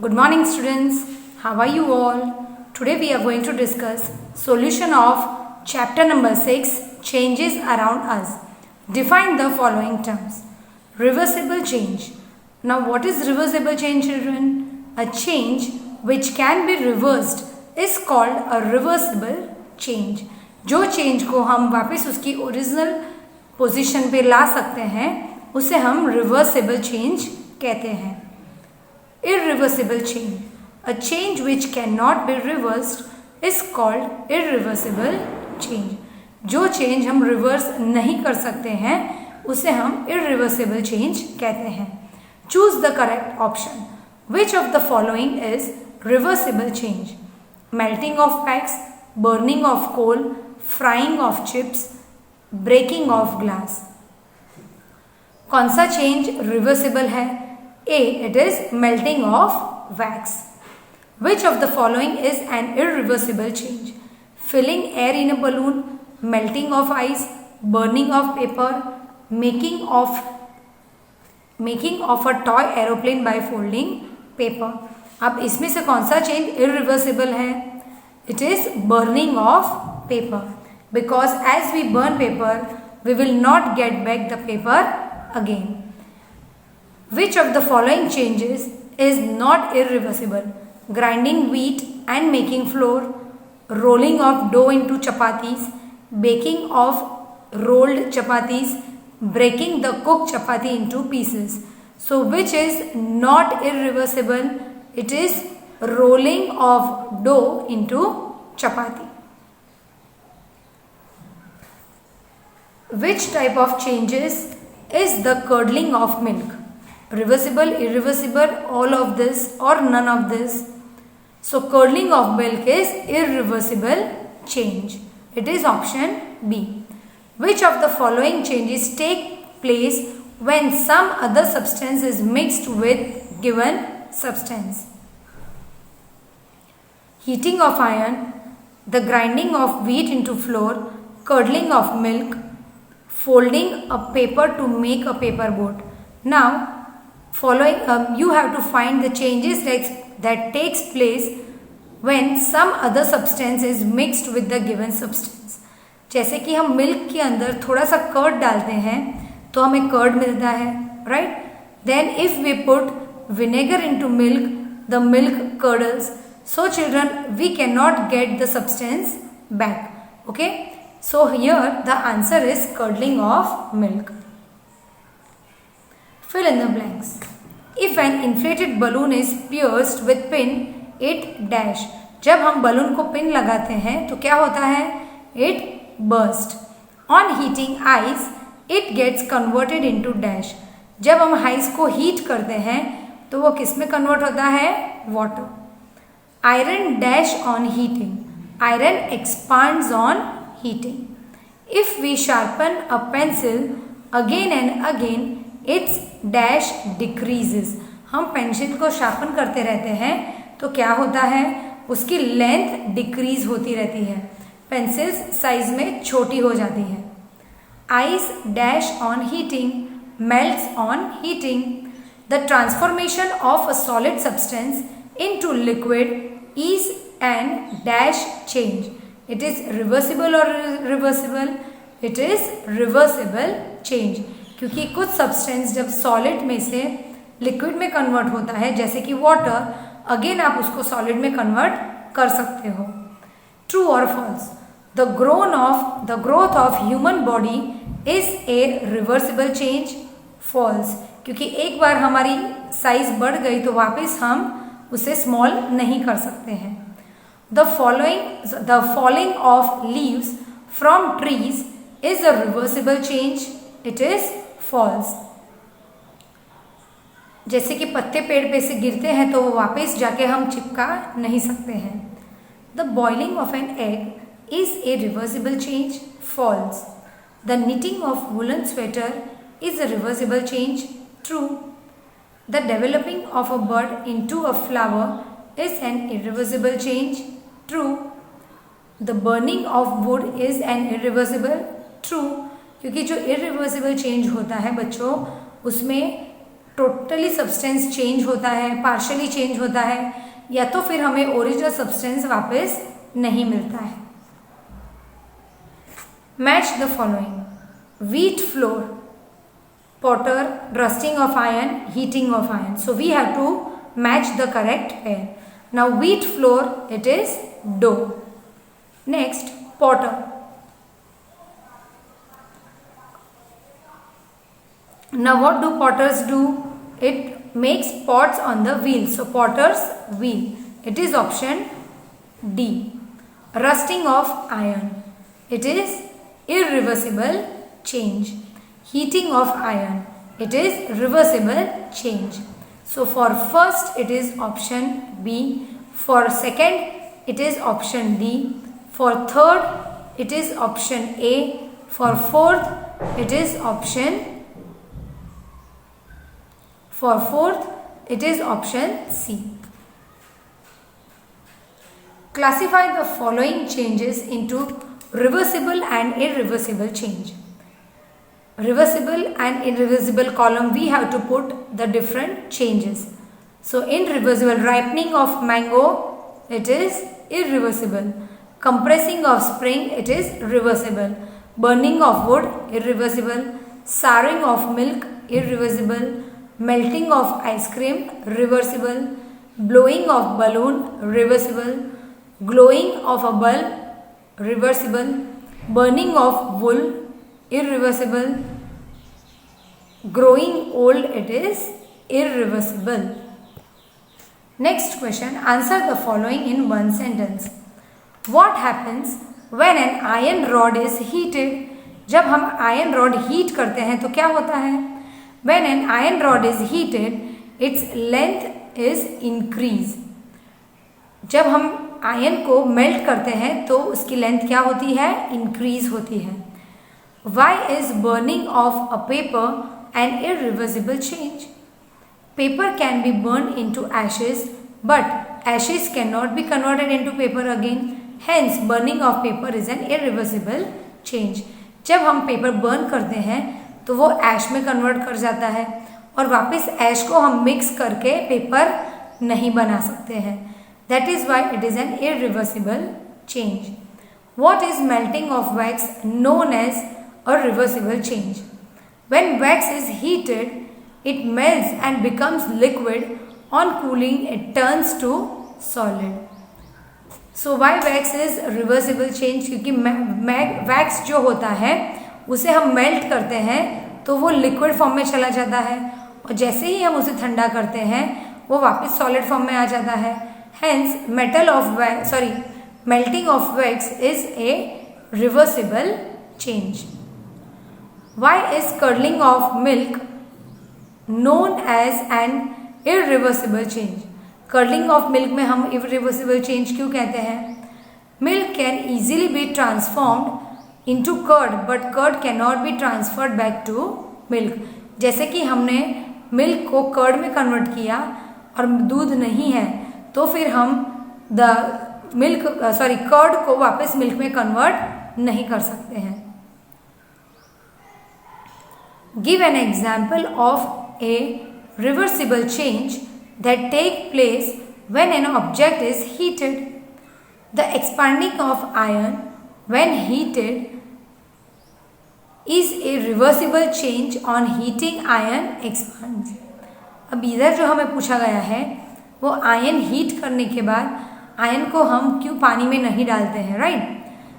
Good morning students, how are you all? Today we are going to discuss solution of chapter number 6 changes around us. Define the following terms. Reversible change. Now what is reversible change children? A change which can be reversed is called a reversible change. जो change को हम वापस उसकी original position पे ला सकते हैं उसे हम रिवर्सिबल चेंज कहते हैं. Irreversible change. A change which cannot be reversed is called irreversible change. जो चेंज हम रिवर्स नहीं कर सकते हैं उसे हम irreversible change कहते हैं. Choose the correct option. Which of the following is reversible change? Melting of wax, burning of coal, frying of chips, breaking of glass. कौन सा चेंज रिवर्सिबल है? A. It is melting of wax. Which of the following is an irreversible change? Filling air in a balloon, melting of ice, burning of paper, making of a toy aeroplane by folding paper. अब इसमें से कौन सा change irreversible है? It is burning of paper. Because as we burn paper, we will not get back the paper again. Which of the following changes is not irreversible? Grinding wheat and making flour, rolling of dough into chapatis, baking of rolled chapatis, breaking the cooked chapati into pieces. So which is not irreversible? It is rolling of dough into chapati. Which type of changes is the curdling of milk? Reversible, irreversible, all of this or none of this? So curdling of milk is irreversible change. It is option B. Which of the following changes take place when some other substance is mixed with given substance? Heating of iron, the grinding of wheat into flour, curdling of milk, folding a paper to make a paper boat. Now you have to find the changes that takes place when some other substance is mixed with the given substance. जैसे कि हम milk के अंदर थोड़ा सा curd डालते हैं तो हमें कर्ड मिलता है, right? Then if we put vinegar into milk, the milk curdles. So children, we cannot get the substance back. Okay? So here the answer is curdling of milk. Fill in the blanks. If an inflated balloon is pierced with pin, it dash. जब हम balloon को pin लगाते हैं तो क्या होता है? It burst. On heating ice, it gets converted into dash. जब हम आइस को हीट करते हैं तो वो किस में कन्वर्ट होता है? Water. Iron dash on heating. Iron expands on heating. If we sharpen a pencil again and again, its dash decreases. हम पेंसिल को शार्पन करते रहते हैं तो क्या होता है? उसकी लेंथ डिक्रीज होती रहती है, पेंसिल साइज में छोटी हो जाती है. Ice dash on heating, melts on heating. The transformation of a solid substance into liquid is an dash change. It is reversible और reversible? It is reversible change, क्योंकि कुछ सब्सटेंस जब सॉलिड में से लिक्विड में कन्वर्ट होता है जैसे कि वाटर, अगेन आप उसको सॉलिड में कन्वर्ट कर सकते हो. ट्रू और false? The growth of human body is a reversible change. False, क्योंकि एक बार हमारी साइज बढ़ गई तो वापस हम उसे स्मॉल नहीं कर सकते हैं. The falling of leaves from trees is a reversible change. It is false. जैसे कि पत्ते पेड़ पे से गिरते हैं तो वो वापस जाके हम चिपका नहीं सकते हैं. The boiling of an egg is a reversible change. False. The knitting of woollen sweater is a reversible change. True. The developing of a bird into a flower is an irreversible change. True. The burning of wood is an irreversible. True, क्योंकि जो irreversible change होता है बच्चों उसमें totally substance change होता है, partially change होता है, या तो फिर हमें ओरिजिनल सब्सटेंस वापस नहीं मिलता है। Match the following: wheat flour, potter, rusting of iron, heating of iron. So we have to match the correct pair. Now wheat flour, it is dough. Next, potter. Now what do potters do? It makes pots on the wheel. So potter's wheel. It is option D. Rusting of iron. It is irreversible change. Heating of iron. It is reversible change. So for first it is option B. For second it is option D. For third it is option A. For fourth it is option C. Classify the following changes into reversible and irreversible change. Reversible and irreversible column, we have to put the different changes. So in reversible, ripening of mango, it is irreversible. Compressing of spring, it is reversible. Burning of wood, irreversible. Souring of milk, irreversible. Melting of ice cream, reversible. Blowing of balloon, reversible. Glowing of a bulb, reversible. Burning of wool, irreversible. Growing old, it is irreversible. Next question, answer the following in one sentence. What happens when an iron rod is heated? जब हम iron rod heat करते हैं तो क्या होता है? When an iron rod is heated, its length is increase. जब हम आयरन को मेल्ट करते हैं तो उसकी लेंथ क्या होती है? इंक्रीज होती है। Why is burning of a paper an irreversible change? Paper can be burned into ashes, but ashes cannot be converted into paper again. Hence, burning of paper is an irreversible change. जब हम paper burn करते हैं तो वो ऐश में convert कर जाता है और वापस ऐश को हम मिक्स करके पेपर नहीं बना सकते हैं। That is why it is an irreversible change. What is melting of wax known as a reversible change? When wax is heated, it melts and becomes liquid. On cooling, it turns to solid. So why wax is reversible change? क्योंकि wax जो होता है उसे हम melt करते हैं तो वो लिक्विड फॉर्म में चला जाता है और जैसे ही हम उसे ठंडा करते हैं वो वापस सॉलिड फॉर्म में आ जाता है। Hence, melting of wax is a reversible change. Why is curdling of milk known as an irreversible change? Curdling of milk में हम irreversible change क्यों कहते हैं? Milk can easily be transformed into curd, but curd cannot be transferred back to milk. जैसे कि हमने milk को curd में कन्वर्ट किया और दूध नहीं है तो फिर हम कर्ड को वापस मिल्क में कन्वर्ट नहीं कर सकते हैं। Give an example of a reversible change that take place when an object is heated. The expanding of iron when heated is a reversible change. On heating, iron expands. अब इधर जो हमें पूछा गया है वो आयन हीट करने के बाद आयन को हम क्यों पानी में नहीं डालते हैं, right?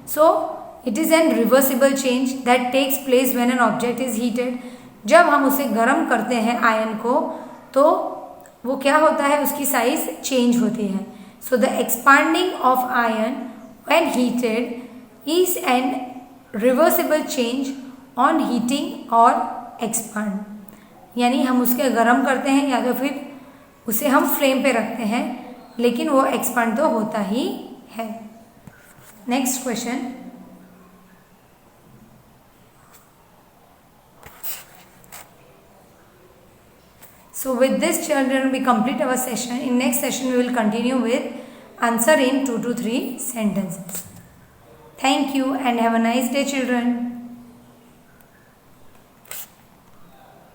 So it is an reversible change that takes place when an object is heated. जब हम उसे गर्म करते हैं आयन को तो वो क्या होता है, उसकी साइज चेंज होती है. So the expanding of ion when heated is an reversible change on heating और एक्सपांड. यानी हम उसके गर्म करते हैं या तो फिर उसे हम फ्लेम पे रखते हैं लेकिन वो एक्सपांड तो होता ही है. Next question. So with this children we complete our session. In next session we will continue with answer in 2 to 3 sentences. Thank you and have a nice day children.